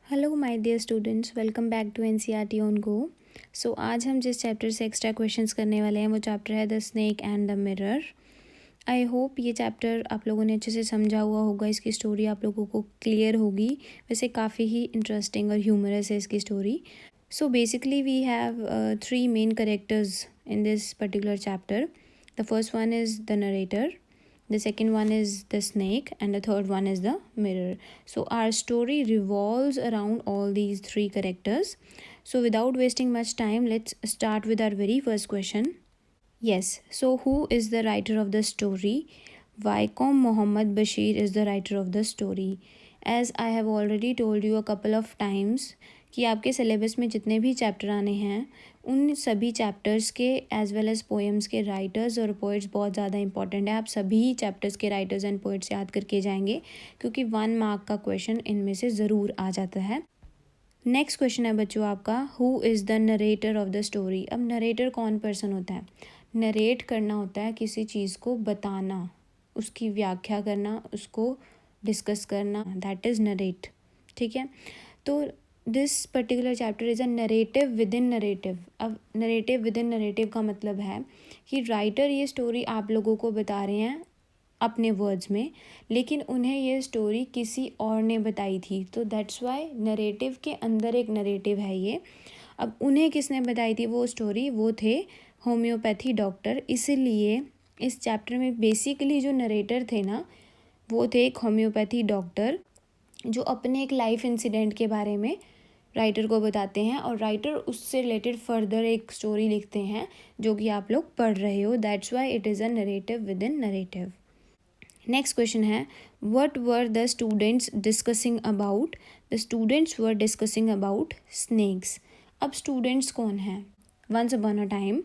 Hello my dear students, welcome back to NCERT on go. So आज हम जिस chapter से एक्स्ट्रा क्वेश्चंस करने वाले हैं वो चैप्टर है the snake and the mirror. I hope ये चैप्टर आप लोगों ने अच्छे से समझा हुआ होगा, इसकी स्टोरी आप लोगों को क्लियर होगी। वैसे काफ़ी ही इंटरेस्टिंग और ह्यूमरस है इसकी story. So basically we have three main characters in this particular chapter. The first one is the narrator, the second one is the snake, and the third one is the mirror. So our story revolves around all these three characters. So without wasting much time, let's start with our very first question. Yes, so who is the writer of the story? Vaikom Muhammad Bashir is the writer of the story. As I have already told you a couple of times कि आपके syllabus में जितने भी chapter आने हैं उन सभी chapters के एज वेल एज पोएम्स के राइटर्स और पोइट्स बहुत ज़्यादा इंपॉर्टेंट है। आप सभी चैप्टर्स के राइटर्स एंड पोइट्स याद करके जाएंगे क्योंकि 1 मार्क का क्वेश्चन इनमें से ज़रूर आ जाता है। नेक्स्ट क्वेश्चन है बच्चों आपका, who is the narrator of the story. अब नरेटर कौन पर्सन होता है? नरेट करना होता है किसी चीज़ को बताना, उसकी व्याख्या करना, उसको डिस्कस करना, दैट इज़ नरेट। ठीक है, तो this particular chapter is a narrative within narrative. अब नरेटिव विद इन नरेटिव का मतलब है कि राइटर ये स्टोरी आप लोगों को बता रहे हैं अपने वर्ड्स में, लेकिन उन्हें ये स्टोरी किसी और ने बताई थी, तो दैट्स वाई नरेटिव के अंदर एक नरेटिव है ये। अब उन्हें किसने बताई थी वो स्टोरी? वो थे होम्योपैथी डॉक्टर। इसीलिए इस चैप्टर में बेसिकली जो नरेटर थे ना, वो थे एक होम्योपैथी डॉक्टर जो अपने एक लाइफ इंसिडेंट के बारे में राइटर को बताते हैं और राइटर उससे रिलेटेड फर्दर एक स्टोरी लिखते हैं जो कि आप लोग पढ़ रहे हो। That's why it is a narrative within narrative. Next question है, what were the students discussing about? The students were discussing about snakes. अब स्टूडेंट्स कौन हैं? वंस अपॉन अ टाइम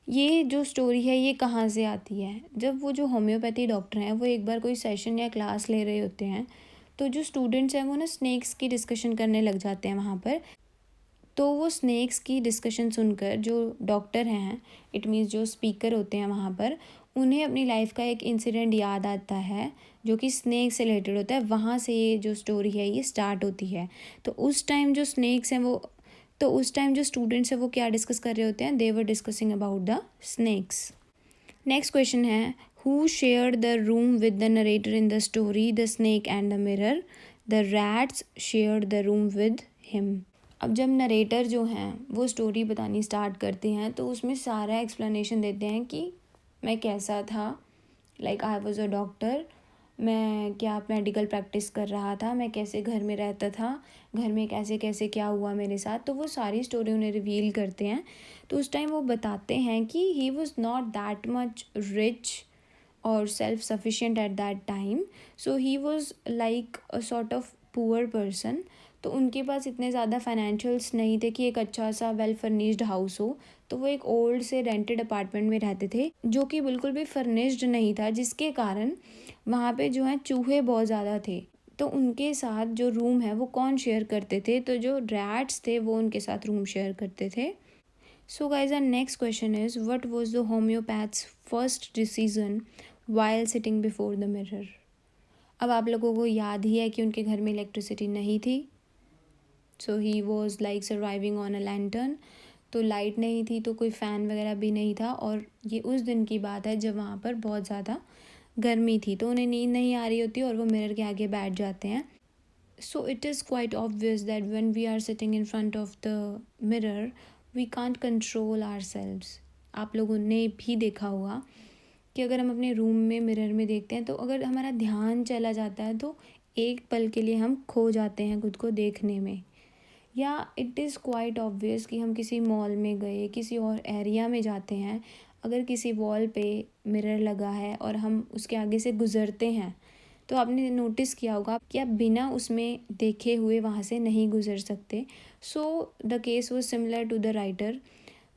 ये जो स्टोरी है ये कहाँ से आती है? जब वो जो होम्योपैथी डॉक्टर हैं वो एक बार कोई सेशन या क्लास ले रहे होते हैं तो जो स्टूडेंट्स हैं वो ना स्नेक्स की डिस्कशन करने लग जाते हैं वहाँ पर। तो वो स्नेक्स की डिस्कशन सुनकर जो डॉक्टर हैं, इट मीन्स जो स्पीकर होते हैं वहाँ पर, उन्हें अपनी लाइफ का एक इंसिडेंट याद आता है जो कि स्नेक से रिलेटेड होता है। वहाँ से ये जो स्टोरी है ये स्टार्ट होती है। तो उस टाइम जो स्नेक्स हैं वो उस टाइम जो स्टूडेंट्स हैं वो क्या डिस्कस कर रहे होते हैं? They were discussing about the snakes. Next question है, who shared the room with the narrator in the story the snake and the mirror? The rats shared the room with him. अब जब narrator जो हैं वो story बतानी start करते हैं तो उसमें सारा एक्सप्लेनेशन देते हैं कि मैं कैसा था, like I was a doctor, मैं क्या मेडिकल प्रैक्टिस कर रहा था, मैं कैसे घर में रहता था, घर में कैसे कैसे क्या हुआ मेरे साथ। तो वो सारी स्टोरी उन्हें रिवील करते हैं। तो उस टाइम वो बताते हैं कि he was not that much rich और self sufficient at that time, so he was like a sort of poor person. तो उनके पास इतने ज़्यादा फाइनेंशियल्स नहीं थे कि एक अच्छा सा वेल फर्निश्ड हाउस हो। तो वो एक ओल्ड से रेंटेड अपार्टमेंट में रहते थे जो कि बिल्कुल भी फर्निश्ड नहीं था, जिसके कारण वहाँ पे जो है चूहे बहुत ज़्यादा थे। तो उनके साथ जो रूम है वो कौन शेयर करते थे? तो जो रैट्स थे वो उनके साथ रूम शेयर करते थे। So guys our next question is, what was the homeopath's first decision while sitting before the mirror? अब आप लोगों को याद ही है कि उनके घर में इलेक्ट्रिसिटी नहीं थी, so he was like surviving on a lantern. तो लाइट नहीं थी तो कोई फ़ैन वगैरह भी नहीं था, और ये उस दिन की बात है जब वहाँ पर बहुत ज़्यादा गर्मी थी, तो उन्हें नींद नहीं आ रही होती और वो मिरर के आगे बैठ जाते हैं। So it is quite obvious that when we are sitting in front of the mirror we can't control ourselves. आप लोगों ने भी देखा होगा कि अगर हम अपने रूम में मिरर में देखते हैं तो अगर हमारा ध्यान चला जाता है तो एक पल के लिए हम खो जाते हैं खुद को देखने में। या इट इज़ क्वाइट ऑब्वियस कि हम किसी मॉल में गए, किसी और एरिया में जाते हैं, अगर किसी वॉल पे मिरर लगा है और हम उसके आगे से गुज़रते हैं तो आपने नोटिस किया होगा कि आप बिना उसमें देखे हुए वहाँ से नहीं गुज़र सकते। सो द केस वो सिमिलर टू द राइटर।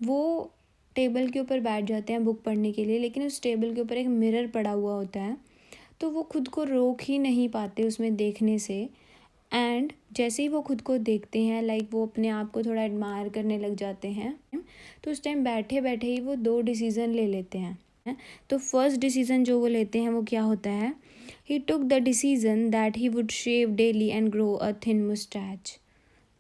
वो टेबल के ऊपर बैठ जाते हैं बुक पढ़ने के लिए, लेकिन उस टेबल के ऊपर एक मिरर पड़ा हुआ होता है तो वो खुद को रोक ही नहीं पाते उसमें देखने से। एंड जैसे ही वो खुद को देखते हैं, लाइक वो अपने आप को थोड़ा एडमायर करने लग जाते हैं, तो उस टाइम बैठे बैठे ही वो 2 डिसीज़न ले लेते हैं। तो फर्स्ट डिसीज़न जो वो लेते हैं वो क्या होता है, he took the decision that he would shave daily and grow a thin moustache.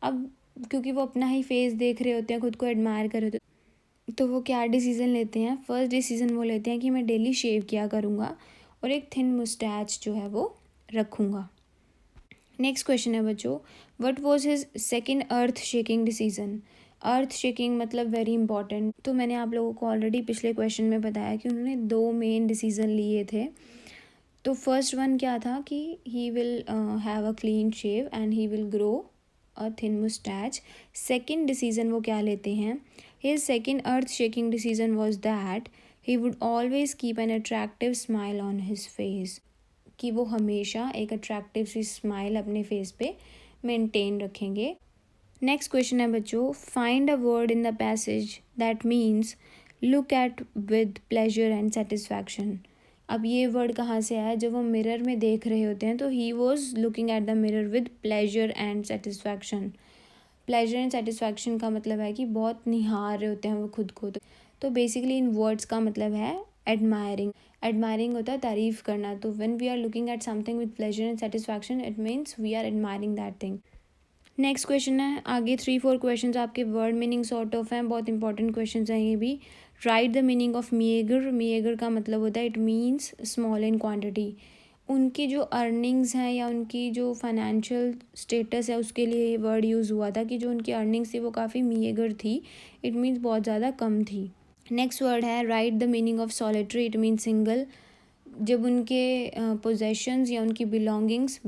अब क्योंकि वो अपना ही फेस देख रहे होते हैं, खुद को एडमायर कर रहे होते हैं, तो वो क्या डिसीज़न लेते हैं, फर्स्ट डिसीज़न वो लेते हैं कि मैं डेली शेव किया करूँगा और एक थिन मुस्टैच जो है वो रखूँगा। नेक्स्ट क्वेश्चन है बच्चों, what was his second earth shaking decision. Earth shaking मतलब वेरी इंपॉर्टेंट। तो मैंने आप लोगों को ऑलरेडी पिछले क्वेश्चन में बताया कि उन्होंने 2 मेन डिसीजन लिए थे। तो फर्स्ट वन क्या था कि he will have a clean shave and he will grow a thin moustache. Second decision वो क्या लेते हैं, his second earth shaking decision was that he would always keep an attractive smile on his face, कि वो हमेशा एक attractive सी smile अपने फेस पे मेंटेन रखेंगे। नेक्स्ट क्वेश्चन है बच्चों, find a word in the passage that means look at with pleasure and satisfaction. अब ये वर्ड कहाँ से आया, जब वो मिरर में देख रहे होते हैं तो he was looking at the mirror with pleasure and satisfaction. Pleasure and satisfaction का मतलब है कि बहुत निहार रहे होते हैं वो खुद को। तो बेसिकली इन वर्ड्स का मतलब है एडमायरिंग। एडमायरिंग होता है तारीफ़ करना। तो when we are looking at something with pleasure and satisfaction it means we are admiring that thing. Next question है, आगे 3-4 क्वेश्चन आपके वर्ड मीनिंग सॉर्ट ऑफ हैं, बहुत इंपॉर्टेंट क्वेश्चन हैं ये भी। Write the meaning of meagre. Meagre का मतलब होता है it means small in quantity. उनकी जो अर्निंग्स हैं या उनकी जो फाइनेंशियल स्टेटस है उसके लिए ये वर्ड यूज़ हुआ था कि जो उनकी अर्निंग्स थी वो काफ़ी मिएगर थी, इट मीन्स बहुत ज़्यादा कम थी। नेक्स्ट वर्ड है right the meaning of solitary, it means single. जब उनके पोजेशंस या उनकी बिलोंगिंग्स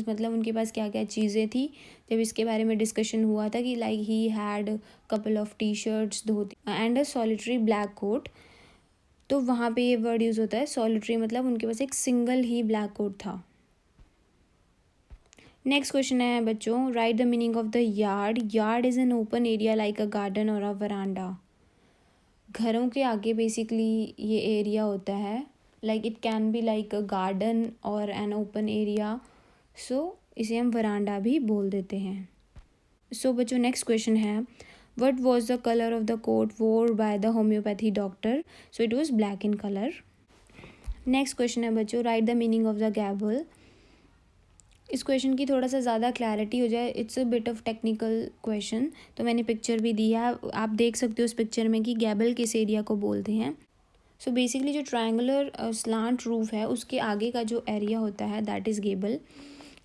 मतलब उनके पास क्या क्या चीज़ें थी, जब इसके बारे में डिस्कशन हुआ था कि like he had couple of T shirts, dhoti and a solitary black coat, तो वहाँ पे ये वर्ड यूज़ होता है सॉलिटरी, मतलब उनके पास एक सिंगल ही ब्लैक कोट था। नेक्स्ट क्वेश्चन है बच्चों, write the meaning of the yard. Yard is an open area like a garden और अ वरांडा। घरों के आगे बेसिकली ये एरिया होता है, like it can be like a garden और एन ओपन एरिया, सो इसे हम वरांडा भी बोल देते हैं। सो बच्चों नेक्स्ट क्वेश्चन है, what was the colour of the coat wore by the homeopathy doctor. So it was black in colour. Next question है बच्चों, write the meaning of the gable. इस क्वेश्चन की थोड़ा सा ज़्यादा क्लैरिटी हो जाए, it's a bit of technical question, तो मैंने पिक्चर भी दी है, आप देख सकते हो उस पिक्चर में कि गैबल किस एरिया को बोलते हैं। सो बेसिकली जो ट्रायंगुलर स्लांट रूफ है उसके आगे का जो एरिया होता है that is Gable.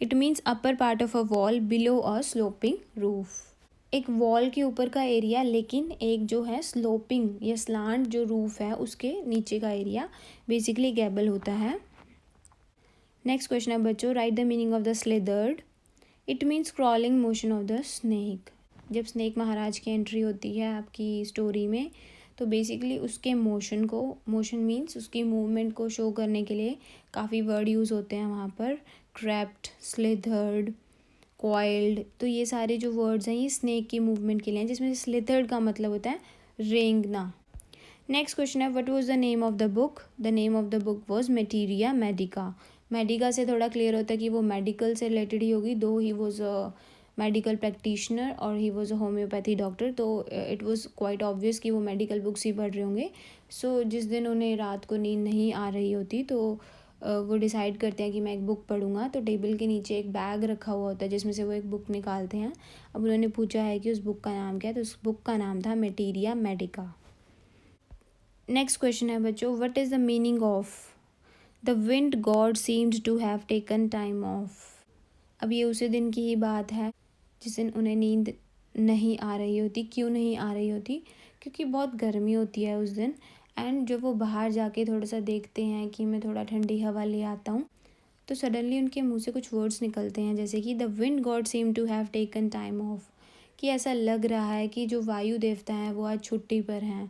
It means upper part of a wall below a sloping roof. एक वॉल के ऊपर का एरिया लेकिन एक जो है स्लोपिंग या स्लांट जो रूफ है उसके नीचे का एरिया बेसिकली गैबल होता है। नेक्स्ट क्वेश्चन है बच्चों, write the meaning of the slithered. It means crawling motion of the snake. जब स्नेक महाराज की एंट्री होती है आपकी स्टोरी में तो बेसिकली उसके मोशन मीन्स उसकी मूवमेंट को शो करने के लिए काफ़ी वर्ड यूज़ होते हैं वहाँ पर, क्रेप्ट, स्लिदर्ड, कॉइल्ड। तो ये सारे जो वर्ड्स हैं ये स्नेक की मूवमेंट के लिए हैं, जिसमें स्लिदर्ड का मतलब होता है रेंगना। नेक्स्ट क्वेश्चन है, what was the name of the book. The name of the book was materia medica. Medica से थोड़ा क्लियर होता है कि वो मेडिकल से रिलेटेड ही होगी, though he was a medical practitioner और he was a homeopathy doctor, तो इट वाज क्वाइट ऑब्वियस कि वो मेडिकल बुक्स ही पढ़ रहे होंगे। सो जिस दिन उन्हें रात को नींद नहीं आ रही होती तो वो डिसाइड करते हैं कि मैं एक बुक पढ़ूंगा, तो टेबल के नीचे एक बैग रखा हुआ होता है जिसमें से वो एक बुक निकालते हैं। अब उन्होंने पूछा है कि उस बुक का नाम क्या है, तो उस बुक का नाम था मेटीरिया मेडिका। नेक्स्ट क्वेश्चन है बच्चों, what is the meaning of the wind god seemed to have taken time off. अब ये उसी दिन की ही बात है जिस दिन उन्हें नींद नहीं आ रही होती। क्यों नहीं आ रही होती, क्योंकि बहुत गर्मी होती है उस दिन, एंड जब वो बाहर जाके थोड़ा सा देखते हैं कि मैं थोड़ा ठंडी हवा ले आता हूँ, तो सडनली उनके मुंह से कुछ वर्ड्स निकलते हैं जैसे कि the wind god seem to have taken time off, कि ऐसा लग रहा है कि जो वायु देवता हैं वो आज छुट्टी पर हैं।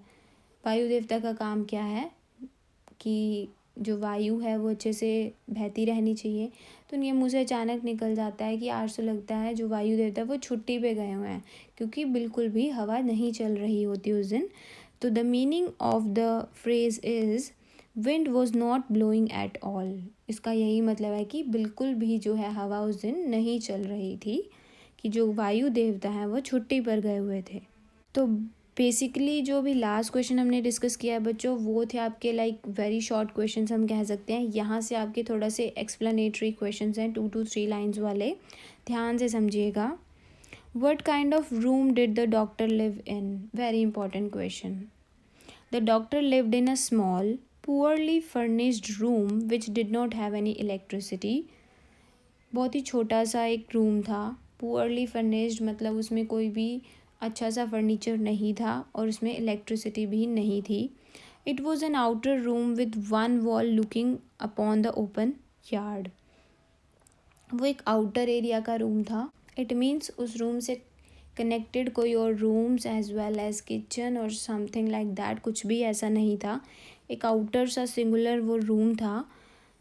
वायु देवता का काम क्या है कि जो वायु है वो अच्छे से बहती रहनी चाहिए, तो उनके मुँह से अचानक निकल जाता है कि आज तो लगता है जो वायु देवता है वो छुट्टी पे गए हुए हैं, क्योंकि बिल्कुल भी हवा नहीं चल रही होती उस दिन। तो the meaning of the phrase is wind was not blowing at all. इसका यही मतलब है कि बिल्कुल भी जो है हवा उस दिन नहीं चल रही थी, कि जो वायु देवता हैं वो छुट्टी पर गए हुए थे। तो बेसिकली जो भी लास्ट क्वेश्चन हमने डिस्कस किया है बच्चों, वो थे आपके लाइक वेरी शॉर्ट क्वेश्चंस हम कह सकते हैं। यहाँ से आपके थोड़ा से एक्सप्लेनेटरी क्वेश्चंस हैं 2 to 3 लाइन्स वाले, ध्यान से समझिएगा। What kind of room did the doctor live in? Very important question. The doctor lived in a small poorly furnished room which did not have any electricity. बहुत ही छोटा सा एक room था। पुअरली फर्निश्ड मतलब उसमें कोई भी अच्छा सा फर्नीचर नहीं था और उसमें इलेक्ट्रिसिटी भी नहीं थी। It was an outer room with one wall looking upon the open yard. वो एक आउटर एरिया का रूम था। इट मीन्स उस रूम से कनेक्टेड कोई और rooms as well as kitchen और समथिंग लाइक दैट कुछ भी ऐसा नहीं था। एक आउटर सा सिंगुलर वो रूम था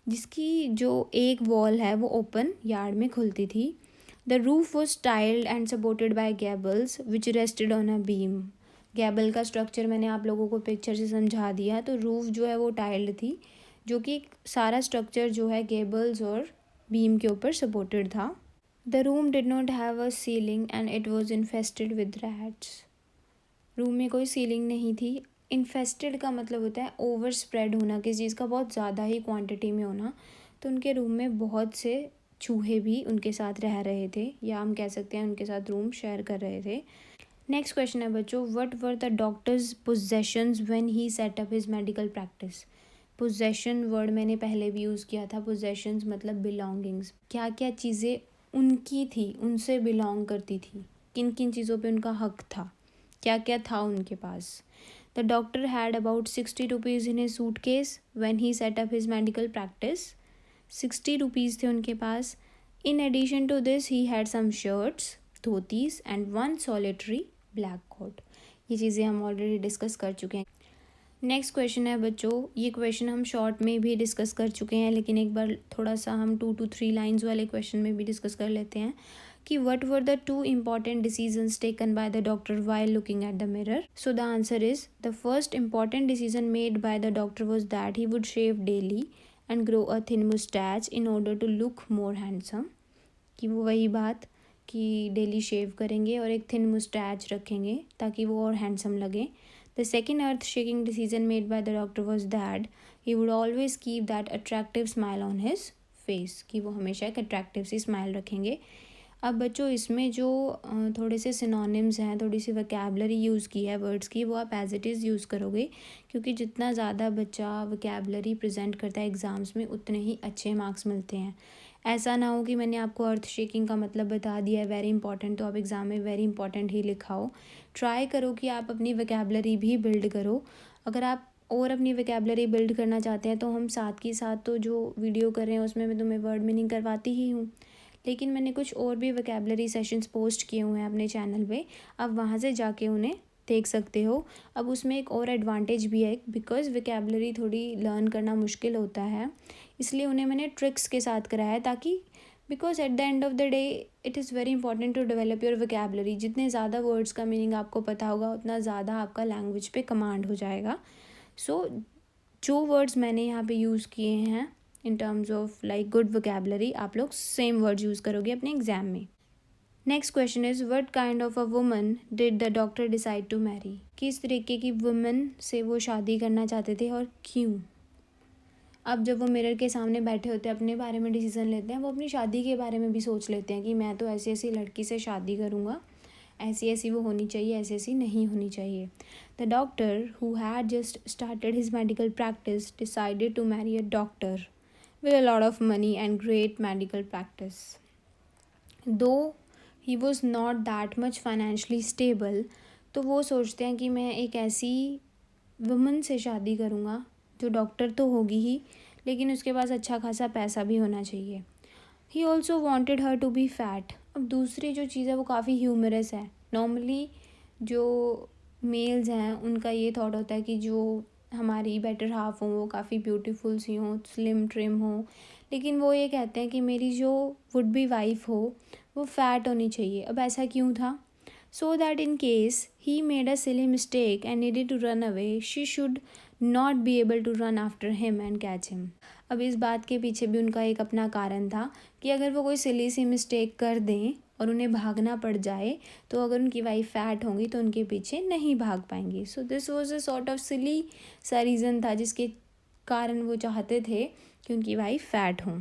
जिसकी जो एक वॉल है वो ओपन यार्ड में खुलती थी। The roof was tiled and supported by gables which rested on a beam. Gable का स्ट्रक्चर मैंने आप लोगों को पिक्चर से समझा दिया। तो रूफ जो है वो टाइल्ड थी, जो कि सारा स्ट्रक्चर जो है गेबल्स और बीम के ऊपर सपोर्टेड था। The room did not have a ceiling and it was infested with rats. Room में कोई सीलिंग नहीं थी। इन्फेस्टेड का मतलब होता है ओवर स्प्रेड होना, किसी चीज़ का बहुत ज़्यादा ही क्वांटिटी में होना। तो उनके रूम में बहुत से चूहे भी उनके साथ रह रहे थे, या हम कह सकते हैं उनके साथ रूम शेयर कर रहे थे। नेक्स्ट क्वेश्चन है बच्चों, what were the doctors possessions when he set up his medical practice? Possession word मैंने पहले भी यूज़ किया था। पोजेशंस मतलब बिलोंगिंग्स। क्या क्या चीज़ें उनकी थी, उनसे बिलोंग करती थी, किन किन चीज़ों पे उनका हक था, क्या क्या था उनके पास। The doctor had about 60 rupees in his suitcase when he set up his medical practice. 60 rupees थे उनके पास। In addition to this he had some shirts, dhotis and one solitary black coat. ये चीज़ें हम ऑलरेडी डिस्कस कर चुके हैं। Next question है बच्चों, ये क्वेश्चन हम शॉर्ट में भी डिस्कस कर चुके हैं, लेकिन एक बार थोड़ा सा हम 2 to 3 लाइन्स वाले क्वेश्चन में भी डिस्कस कर लेते हैं कि what were the 2 important decisions taken by the doctor while looking at the mirror? So the answer is, the first important decision made by the doctor was that he would shave daily and grow a thin mustache in order to look more handsome. कि वो वही बात कि daily शेव करेंगे और एक thin moustache रखेंगे ताकि वो और हैंडसम लगे। The second earth shaking decision made by the doctor was that he would always keep that attractive smile on his face, कि वो हमेशा एक अट्रैक्टिव सी स्माइल रखेंगे। अब बच्चों इसमें जो थोड़े से सिनोनिम्स हैं, थोड़ी सी वोकैबलरी यूज़ की है वर्ड्स की, वो आप एज इट इज़ यूज़ करोगे, क्योंकि जितना ज़्यादा बच्चा वोकैबलरी प्रेजेंट करता है एग्ज़ाम्स में उतने ही अच्छे मार्क्स मिलते हैं। ऐसा ना हो कि मैंने आपको अर्थ शेकिंग का मतलब बता दिया है वेरी इंपॉर्टेंट, तो आप एग्ज़ाम में वेरी इंपॉर्टेंट ही लिखाओ। ट्राई करो कि आप अपनी वोकैबलरी भी बिल्ड करो। अगर आप और अपनी वोकैबलरी बिल्ड करना चाहते हैं तो हम साथ के साथ तो जो वीडियो कर रहे हैं उसमें मैं तुम्हें वर्ड मीनिंग करवाती ही हूँ, लेकिन मैंने कुछ और भी वोकैबलरी सेशंस पोस्ट किए हुए हैं अपने चैनल पे, आप वहाँ से जाके उन्हें देख सकते हो। अब उसमें एक और एडवांटेज भी है, बिकॉज़ वोकैबलरी थोड़ी लर्न करना मुश्किल होता है, इसलिए उन्हें मैंने ट्रिक्स के साथ कराया है, ताकि because at the end of the day it is very important to develop your vocabulary. जितने ज़्यादा वर्ड्स का मीनिंग आपको पता होगा उतना ज़्यादा आपका लैंग्वेज पे कमांड हो जाएगा। सो जो वर्ड्स मैंने यहाँ पे यूज़ किए हैं in terms of like good vocabulary, आप लोग सेम वर्ड्स यूज़ करोगे अपने एग्जाम में। Next question is, what kind of a woman did the doctor decide to marry? किस तरीके की वुमन से वो शादी करना चाहते थे और क्यों? अब जब वो मिरर के सामने बैठे होते हैं, अपने बारे में डिसीज़न लेते हैं, वो अपनी शादी के बारे में भी सोच लेते हैं कि मैं तो ऐसी ऐसी लड़की से शादी करूँगा, ऐसी ऐसी वो होनी चाहिए, ऐसी ऐसी नहीं होनी चाहिए। The doctor who had just started his medical practice decided to marry a doctor with a lot of money and great medical practice. Though he was not that much financially stable, तो वो सोचते हैं कि मैं एक ऐसी woman से शादी करूँगा जो डॉक्टर तो होगी ही, लेकिन उसके पास अच्छा खासा पैसा भी होना चाहिए। He also wanted her to be fat. अब दूसरी जो चीज़ है वो काफ़ी ह्यूमरस है। नॉर्मली जो मेल्स हैं उनका ये थॉट होता है कि जो हमारी बेटर हाफ हो वो काफ़ी ब्यूटीफुल सी हो, स्लिम ट्रिम हो, लेकिन वो ये कहते हैं कि मेरी जो वुड बी वाइफ हो वो फैट होनी चाहिए। अब ऐसा क्यों था? So that in case he made a silly mistake and needed to run away, she should not be able to run after him and catch him. अब इस बात के पीछे भी उनका एक अपना कारण था कि अगर वो कोई सिली सी मिस्टेक कर दें और उन्हें भागना पड़ जाए तो अगर उनकी वाइफ फैट होंगी तो उनके पीछे नहीं भाग पाएंगी. सो this was a sort of सिली सा रीज़न था जिसके कारण वो चाहते थे कि उनकी वाइफ फैट हों.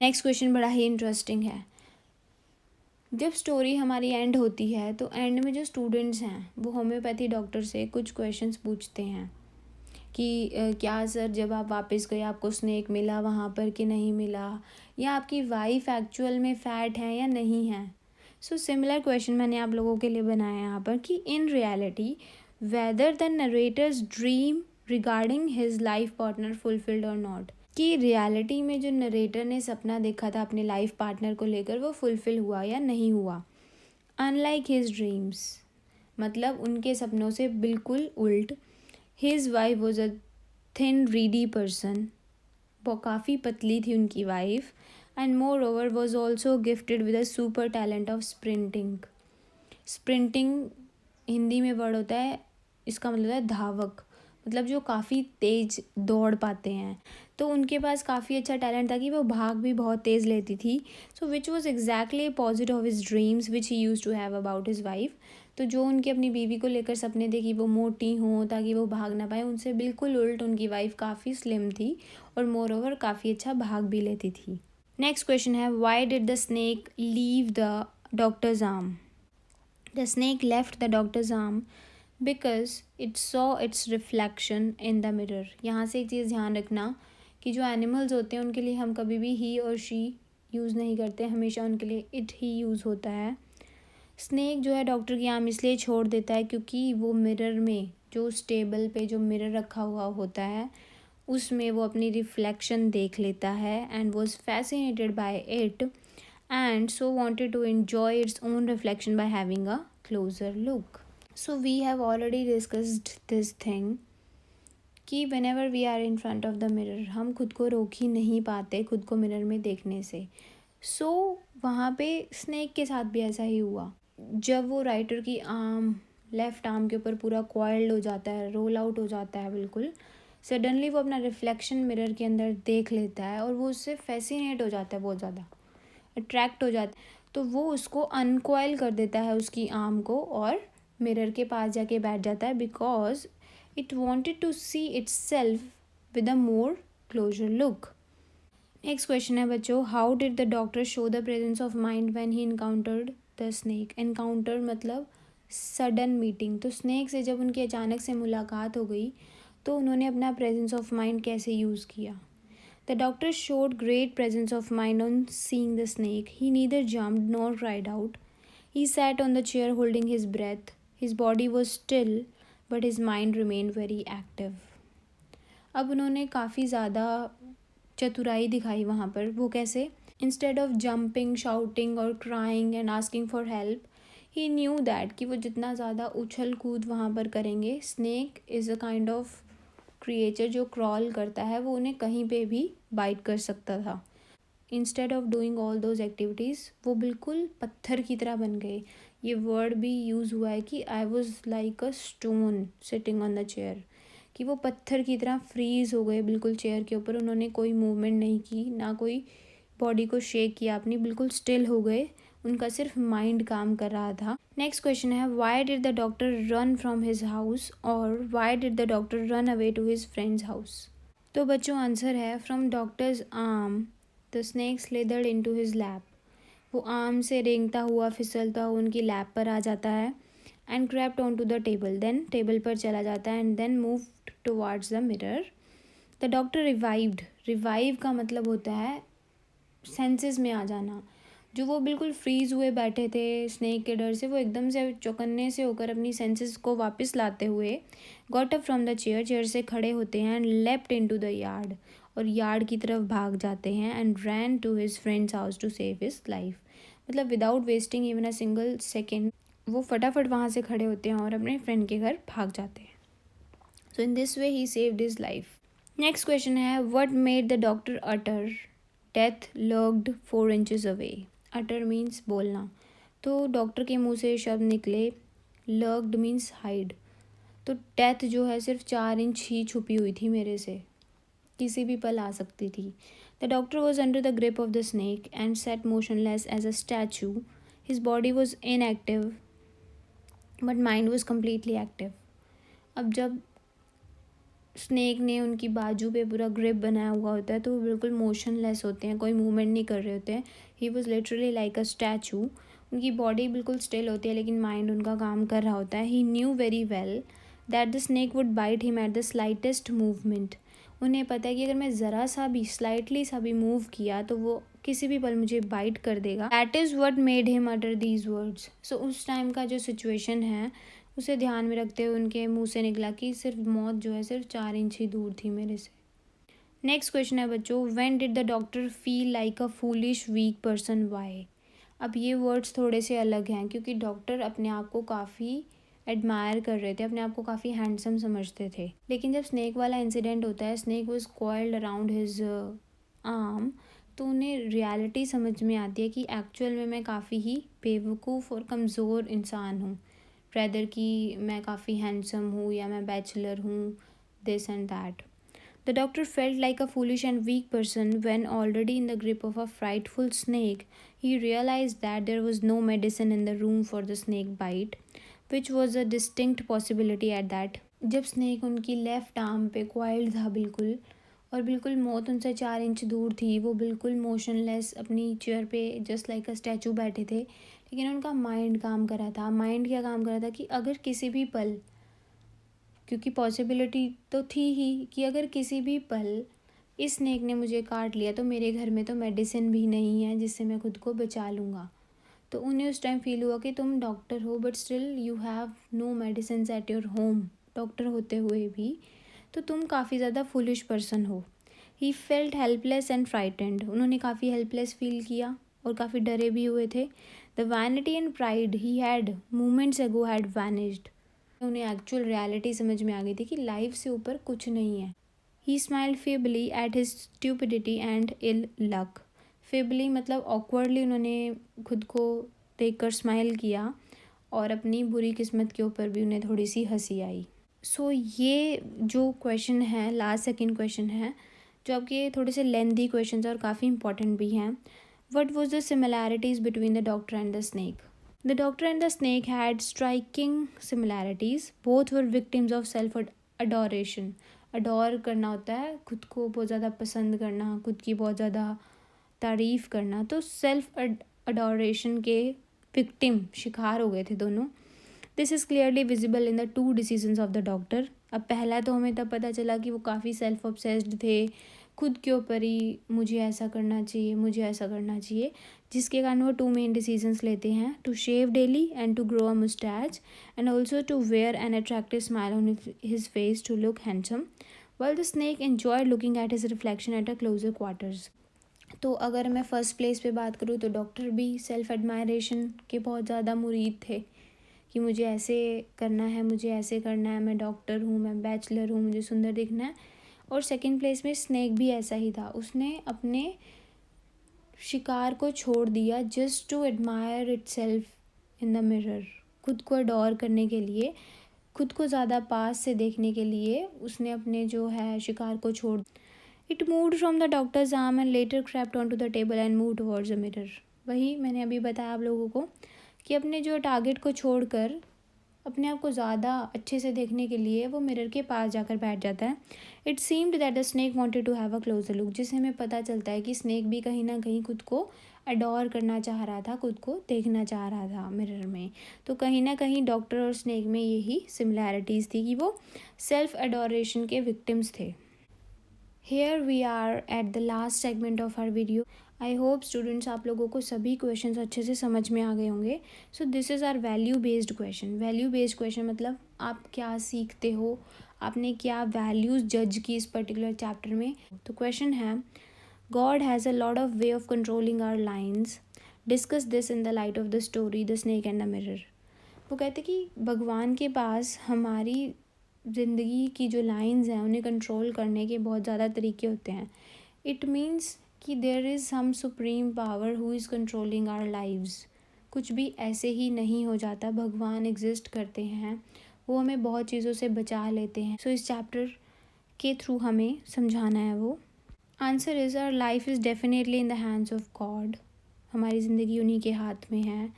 नेक्स्ट क्वेश्चन बड़ा ही इंटरेस्टिंग है. जब स्टोरी हमारी एंड होती है तो एंड में जो स्टूडेंट्स हैं वो होम्योपैथी डॉक्टर से कुछ क्वेश्चंस पूछते हैं कि क्या सर जब आप वापस गए आपको स्नेक मिला वहाँ पर कि नहीं मिला, या आपकी वाइफ एक्चुअल में फ़ैट है या नहीं है. सो सिमिलर क्वेश्चन मैंने आप लोगों के लिए बनाया यहाँ पर कि in reality whether the narrator's dream regarding his life partner fulfilled और नॉट, कि रियलिटी में जो नरेटर ने सपना देखा था अपने लाइफ पार्टनर को लेकर वो फुलफिल हुआ या नहीं हुआ. अनलाइक हिज ड्रीम्स मतलब उनके सपनों से बिल्कुल उल्ट. His wife was a thin Reedy person, वो काफ़ी पतली थी उनकी wife. And more over was also gifted with a super talent of sprinting. Sprinting Hindi में वर्ड होता है, इसका मतलब है धावक, मतलब जो काफ़ी तेज़ दौड़ पाते हैं. तो उनके पास काफ़ी अच्छा टैलेंट था कि वो भाग भी बहुत तेज़ लेती थी. So which was exactly opposite of his dreams which he use to have about his wife. तो जो उनके अपनी बीवी को लेकर सपने थे कि वो मोटी हों ताकि वो भाग ना पाए, उनसे बिल्कुल उल्ट उनकी वाइफ काफ़ी स्लिम थी और मोर ओवर काफ़ी अच्छा भाग भी लेती थी. नेक्स्ट क्वेश्चन है, why did the snake leave the doctor's arm. The snake left the doctor's arm because it saw it's reflection in the mirror. यहाँ से एक चीज़ ध्यान रखना कि जो एनिमल्स होते हैं उनके लिए हम कभी भी ही और शी यूज़ नहीं करते, हमेशा उनके लिए इट ही यूज़ होता है. स्नेक जो है डॉक्टर की आर्म इसलिए छोड़ देता है क्योंकि वो मिरर में जो उस टेबल पे जो मिरर रखा हुआ होता है उसमें वो अपनी रिफ्लेक्शन देख लेता है and was fascinated by it and so wanted to enjoy its own reflection by having a closer look. So we have already discussed this thing कि whenever we are in front of the mirror हम खुद को रोक ही नहीं पाते खुद को mirror में देखने से. सो वहाँ पे स्नेक के साथ भी ऐसा ही हुआ. जब वो राइटर की आर्म लेफ़्ट आर्म के ऊपर पूरा कॉइल्ड हो जाता है, रोल आउट हो जाता है बिल्कुल, सडनली वो अपना रिफ्लेक्शन मिरर के अंदर देख लेता है और वो उससे फैसिनेट हो जाता है, बहुत ज़्यादा अट्रैक्ट हो जाता है. तो वो उसको अनकॉइल कर देता है उसकी आर्म को और मिरर के पास जाके बैठ जाता है because it wanted to see itself with a more closer look. Next question है बच्चों, how did the doctor show the presence of mind when he encountered the snake. Encounter मतलब सडन मीटिंग. तो snake से जब उनकी अचानक से मुलाकात हो गई तो उन्होंने अपना प्रेजेंस ऑफ माइंड कैसे यूज़ किया. The doctor showed great presence of mind on seeing the snake. He neither jumped nor cried out. He sat on the chair holding his breath. His body was still, but his mind remained very active. अब उन्होंने काफ़ी ज़्यादा चतुराई दिखाई वहाँ पर. वो कैसे, इंस्टेड ऑफ जंपिंग, शाउटिंग और crying and asking for help, he knew that कि वो जितना ज़्यादा उछल कूद वहाँ पर करेंगे, snake is a kind of creature जो क्रॉल करता है, वो उन्हें कहीं पे भी बाइट कर सकता था. Instead of doing all those activities वो बिल्कुल पत्थर की तरह बन गए. ये वर्ड भी यूज़ हुआ है कि I was like a stone sitting on the chair, कि वो पत्थर की तरह फ्रीज़ हो गए बिल्कुल चेयर के ऊपर. उन्होंने कोई मूवमेंट नहीं की, ना कोई बॉडी को शेक किया अपनी, बिल्कुल स्टिल हो गए. उनका सिर्फ माइंड काम कर रहा था. नेक्स्ट क्वेश्चन है, why did the doctor run from his house और why did the doctor run away to his friend's house. तो बच्चों आंसर है, from doctor's arm the snake slithered into his lap. वो आर्म से रेंगता हुआ फिसलता हुआ उनकी लैप पर आ जाता है and crept on to the table. Then table पर चला जाता है and then moved towards the mirror. The doctor revived. Revive का मतलब होता है सेंसेस में आ जाना. जो वो बिल्कुल फ्रीज हुए बैठे थे स्नेक के डर से, वो एकदम से चौकन्ने से होकर अपनी सेंसेस को वापस लाते हुए got up from the chair, chair से खड़े होते हैं and left into the yard, और यार्ड की तरफ भाग जाते हैं and ran to his friend's house to save his life. मतलब without wasting even a single second वो फटाफट वहाँ से खड़े होते हैं और अपने फ्रेंड के घर भाग जाते हैं. So in this way he saved his life. Next question है, what made the doctor utter death lurked 4 inches away. Utter means बोलना. तो डॉक्टर के मुंह से शब्द निकले, लर्क्ड मीन्स हाइड. तो डेथ जो है सिर्फ 4 इंच ही छुपी हुई थी मेरे से, किसी भी पल आ सकती थी. The doctor was under the grip of the snake and sat motionless as a statue. His body was inactive but mind was completely active. अब जब स्नेक ने उनकी बाजू पे पूरा ग्रिप बनाया हुआ होता है तो वो बिल्कुल मोशनलेस होते हैं, कोई मूवमेंट नहीं कर रहे होते हैं। He was literally like a statue. उनकी बॉडी बिल्कुल स्टिल होती है लेकिन माइंड उनका काम कर रहा होता है। He knew very well that the snake would bite him at the slightest movement. उन्हें पता है कि अगर मैं ज़रा सा भी स्लाइटली सा भी मूव किया तो वो किसी भी पल मुझे बाइट कर देगा। That is what made him utter these words. So उस टाइम का जो सिचुएशन है उसे ध्यान में रखते हुए उनके मुंह से निकला कि सिर्फ मौत जो है सिर्फ 4 इंच ही दूर थी मेरे से। नेक्स्ट क्वेश्चन है बच्चों, when did the doctor feel like a foolish weak person why. अब ये वर्ड्स थोड़े से अलग हैं क्योंकि डॉक्टर अपने आप को काफ़ी एडमायर कर रहे थे, अपने आप को काफ़ी हैंडसम समझते थे। लेकिन जब स्नेक वाला इंसिडेंट होता है, snake was coiled around his arm, तो उन्हें रियलिटी समझ में आती है कि एक्चुअल में मैं काफ़ी ही बेवकूफ़ और कमज़ोर इंसान हूँ। रेदर कि मैं काफ़ी हैंडसम हूँ या मैं बैचलर हूँ, this and that. The doctor felt like a foolish and weak person when already in the grip of a frightful snake. He realized that there was no medicine in the room for the snake bite, which was a distinct possibility at that. जब snake उनकी left arm पे coiled था बिल्कुल, और बिल्कुल मौत उनसे 4 inch दूर थी, वो बिल्कुल मोशनलेस अपनी चेयर पे जस्ट लाइक अ स्टैचू बैठे थे, लेकिन उनका माइंड काम कर रहा था। माइंड क्या काम कर रहा था कि अगर किसी भी पल, क्योंकि पॉसिबिलिटी तो थी ही कि अगर किसी भी पल इस स्नेक ने मुझे काट लिया तो मेरे घर में तो मेडिसिन भी नहीं है जिससे मैं खुद को बचा लूँगा। तो उन्हें उस टाइम फील हुआ कि तुम डॉक्टर हो but still you have no medicine at your home. Doctor होते हुए भी तो तुम काफ़ी ज़्यादा फुलिश पर्सन हो। He felt helpless and frightened. उन्होंने काफ़ी हेल्पलेस फील किया और काफ़ी डरे भी हुए थे। The vanity and pride he had moments ago had vanished. उन्हें एक्चुअल रियलिटी समझ में आ गई थी कि लाइफ से ऊपर कुछ नहीं है। He smiled feebly at his stupidity and ill luck. Feebly मतलब ऑकवर्डली उन्होंने खुद को देखकर स्माइल किया और अपनी बुरी किस्मत के ऊपर भी उन्हें थोड़ी सी हंसी आई। सो ये जो क्वेश्चन है, लास्ट सेकेंड क्वेश्चन है, जो आपके थोड़े से लेंथी क्वेश्चन हैं और काफ़ी इंपॉर्टेंट भी हैं। What was the similarities between the doctor and the snake. The doctor and the snake had striking similarities. Both were victims of self-adoration. Adore करना होता है खुद को बहुत ज़्यादा पसंद करना, खुद की बहुत ज़्यादा तारीफ़ करना। तो सेल्फ अडोरेशन के विक्टिम, शिकार हो गए थे दोनों। This is clearly visible in the two decisions of the doctor. अब पहला तो हमें तब पता चला कि वो काफ़ी सेल्फ ऑब्सेस्ड थे, खुद के ऊपर ही मुझे ऐसा करना चाहिए, मुझे ऐसा करना चाहिए, जिसके कारण वो 2 मेन डिसीजंस लेते हैं, to shave daily and to grow a moustache and also to wear an attractive smile on his face to look handsome, while the snake enjoyed looking at his reflection at a closer quarters. तो अगर मैं first place पे बात करूँ तो doctor भी self admiration के बहुत ज़्यादा मुरीद थे कि मुझे ऐसे करना है, मुझे ऐसे करना है, मैं डॉक्टर हूँ, मैं बैचलर हूँ, मुझे सुंदर दिखना है। और सेकंड प्लेस में स्नेक भी ऐसा ही था, उसने अपने शिकार को छोड़ दिया just to admire itself in the mirror. खुद को अडोर करने के लिए, खुद को ज़्यादा पास से देखने के लिए उसने अपने जो है शिकार को छोड़। It moved from the doctor's arm and later crept on to the table and move towards the mirror. वही मैंने अभी बताया आप लोगों को कि अपने जो टारगेट को छोड़कर अपने आप को ज़्यादा अच्छे से देखने के लिए वो मिरर के पास जाकर बैठ जाता है। It seemed that the snake wanted to have a closer look, जिससे हमें पता चलता है कि स्नेक भी कहीं ना कहीं खुद को अडोर करना चाह रहा था, खुद को देखना चाह रहा था मिरर में। तो कहीं ना कहीं डॉक्टर और स्नेक में यही सिमिलैरिटीज़ थी कि वो सेल्फ अडोरेशन के विक्टिम्स थे। Here we are at the last segment of our video. I hope students आप लोगों को सभी क्वेश्चंस अच्छे से समझ में आ गए होंगे। So this is our value based question. Value based question मतलब आप क्या सीखते हो, आपने क्या वैल्यूज़ जज की इस पर्टिकुलर चैप्टर में। तो क्वेश्चन है, God has a lot of way of controlling our lines, discuss this in the light of the story the snake and the mirror. वो कहते कि भगवान के पास हमारी ज़िंदगी की जो लाइंस हैं उन्हें कंट्रोल करने के बहुत ज़्यादा तरीके होते हैं। इट मीन्स कि there is some supreme power who is controlling our lives. कुछ भी ऐसे ही नहीं हो जाता, भगवान एग्जिस्ट करते हैं, वो हमें बहुत चीज़ों से बचा लेते हैं। सो इस चैप्टर के थ्रू हमें समझाना है वो। Answer is our life is definitely in the hands of God. हमारी ज़िंदगी उन्हीं के हाथ में है।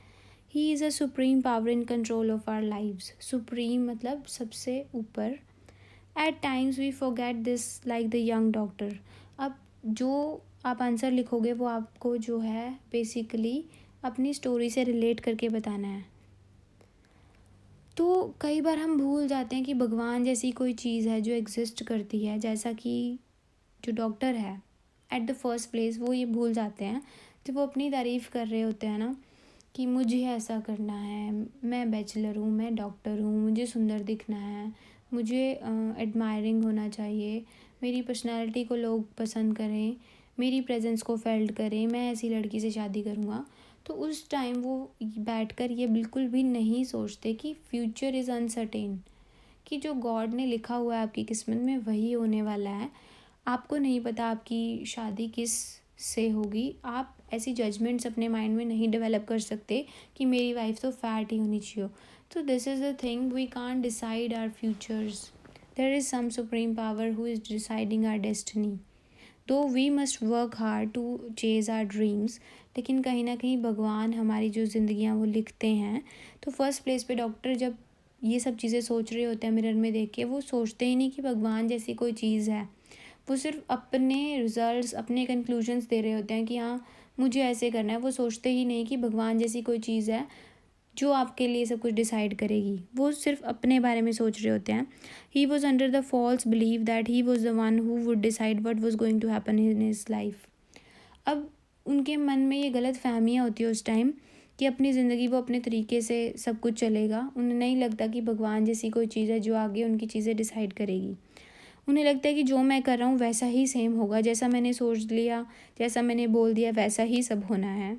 He is a supreme power in control of our lives. Supreme मतलब सबसे ऊपर। At times we forget this like the young doctor. अब जो आप आंसर लिखोगे वो आपको जो है बेसिकली अपनी स्टोरी से रिलेट करके बताना है। तो कई बार हम भूल जाते हैं कि भगवान जैसी कोई चीज़ है जो एग्जिस्ट करती है, जैसा कि जो डॉक्टर है एट द फर्स्ट प्लेस वो ये भूल जाते हैं। तो वो अपनी तारीफ़ कर रहे होते हैं ना कि मुझे ऐसा करना है, मैं बैचलर हूँ, मैं डॉक्टर हूँ, मुझे सुंदर दिखना है, मुझे एडमायरिंग होना चाहिए, मेरी पर्सनालिटी को लोग पसंद करें, मेरी प्रेजेंस को फेल्ट करें, मैं ऐसी लड़की से शादी करूँगा। तो उस टाइम वो बैठकर ये बिल्कुल भी नहीं सोचते कि फ्यूचर इज़ अनसर्टेन, कि जो गॉड ने लिखा हुआ है आपकी किस्मत में वही होने वाला है। आपको नहीं पता आपकी शादी किस से होगी। आप ऐसी जजमेंट्स अपने माइंड में नहीं डेवलप कर सकते कि मेरी वाइफ तो फैट ही होनी चाहिए। तो this is the thing, we can't decide our futures, there is some supreme power who is deciding our destiny. तो we must work hard to chase our dreams. लेकिन कहीं ना कहीं भगवान हमारी जो ज़िंदगियाँ वो लिखते हैं। तो फर्स्ट प्लेस पे डॉक्टर जब ये सब चीज़ें सोच रहे होते हैं मिरर में देख के, वो सोचते ही नहीं कि भगवान जैसी कोई चीज़ है। वो सिर्फ अपने रिजल्ट्स, अपने कंक्लूजन्स दे रहे होते हैं कि हाँ मुझे ऐसे करना है। वो सोचते ही नहीं कि भगवान जैसी कोई चीज़ है जो आपके लिए सब कुछ डिसाइड करेगी। वो सिर्फ अपने बारे में सोच रहे होते हैं। He was under the false believe that he was the one who would decide what was going to happen in his life. अब उनके मन में ये गलत फहमियाँ होती है उस टाइम कि अपनी ज़िंदगी वो अपने तरीके से सब कुछ चलेगा। उन्हें नहीं लगता कि भगवान जैसी कोई चीज़ है जो आगे उनकी चीज़ें डिसाइड करेगी। उन्हें लगता है कि जो मैं कर रहा हूँ वैसा ही सेम होगा, जैसा मैंने सोच लिया, जैसा मैंने बोल दिया वैसा ही सब होना है।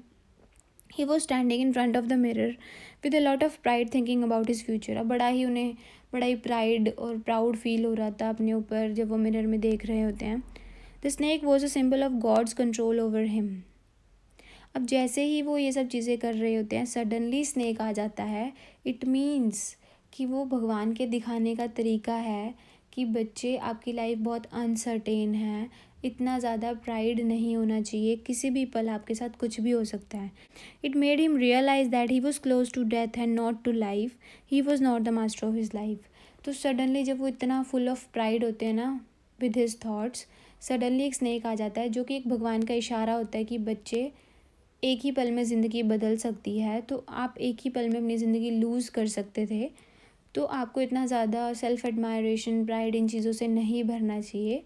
He was standing in front of the mirror with a lot of pride thinking about his future. अब बड़ा ही प्राइड और प्राउड फील हो रहा था अपने ऊपर जब वो मिरर में देख रहे होते हैं। The snake was a symbol of God's control over him. अब जैसे ही वो ये सब चीज़ें कर रहे होते हैं सडनली स्नेक आ जाता है। इट मीन्स कि वो भगवान के दिखाने का तरीका है कि बच्चे आपकी लाइफ बहुत अनसर्टेन है, इतना ज़्यादा प्राइड नहीं होना चाहिए, किसी भी पल आपके साथ कुछ भी हो सकता है। It made him realise that he was close to death and not to life. He was not the master of his life. तो सडनली जब वो इतना फुल ऑफ प्राइड होते हैं ना विद हिज थाट्स, सडनली एक स्नेक आ जाता है जो कि एक भगवान का इशारा होता है कि बच्चे एक ही पल में ज़िंदगी बदल सकती है। तो आप एक ही पल में अपनी ज़िंदगी लूज़ कर सकते थे। तो आपको इतना ज़्यादा सेल्फ एडमायरेशन, प्राइड इन चीज़ों से नहीं भरना चाहिए।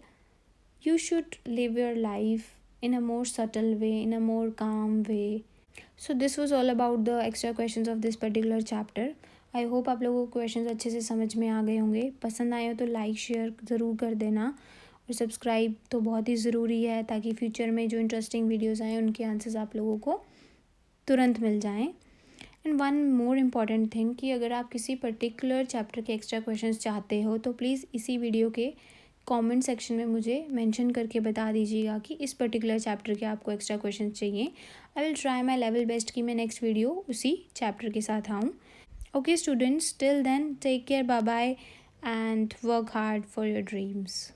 You should live your life in a more subtle way, in a more calm way. So this was all about the extra questions of this particular chapter. I hope आप लोगों को questions अच्छे से समझ में आ गए होंगे। पसंद आए हो तो लाइक शेयर ज़रूर कर देना, और सब्सक्राइब तो बहुत ही ज़रूरी है ताकि फ्यूचर में जो इंटरेस्टिंग वीडियोज़ आएँ उनके आंसर्स आप लोगों को तुरंत मिल जाएँ। And one more important thing कि अगर आप किसी पर्टिकुलर चैप्टर के एक्स्ट्रा क्वेश्चंस चाहते हो तो प्लीज़ इसी वीडियो के कमेंट सेक्शन में मुझे मेंशन करके बता दीजिएगा कि इस पर्टिकुलर चैप्टर के आपको एक्स्ट्रा क्वेश्चंस चाहिए। I will try my level best कि मैं नेक्स्ट वीडियो उसी चैप्टर के साथ आऊँ। Okay students, till then take care, bye bye and work hard for your dreams.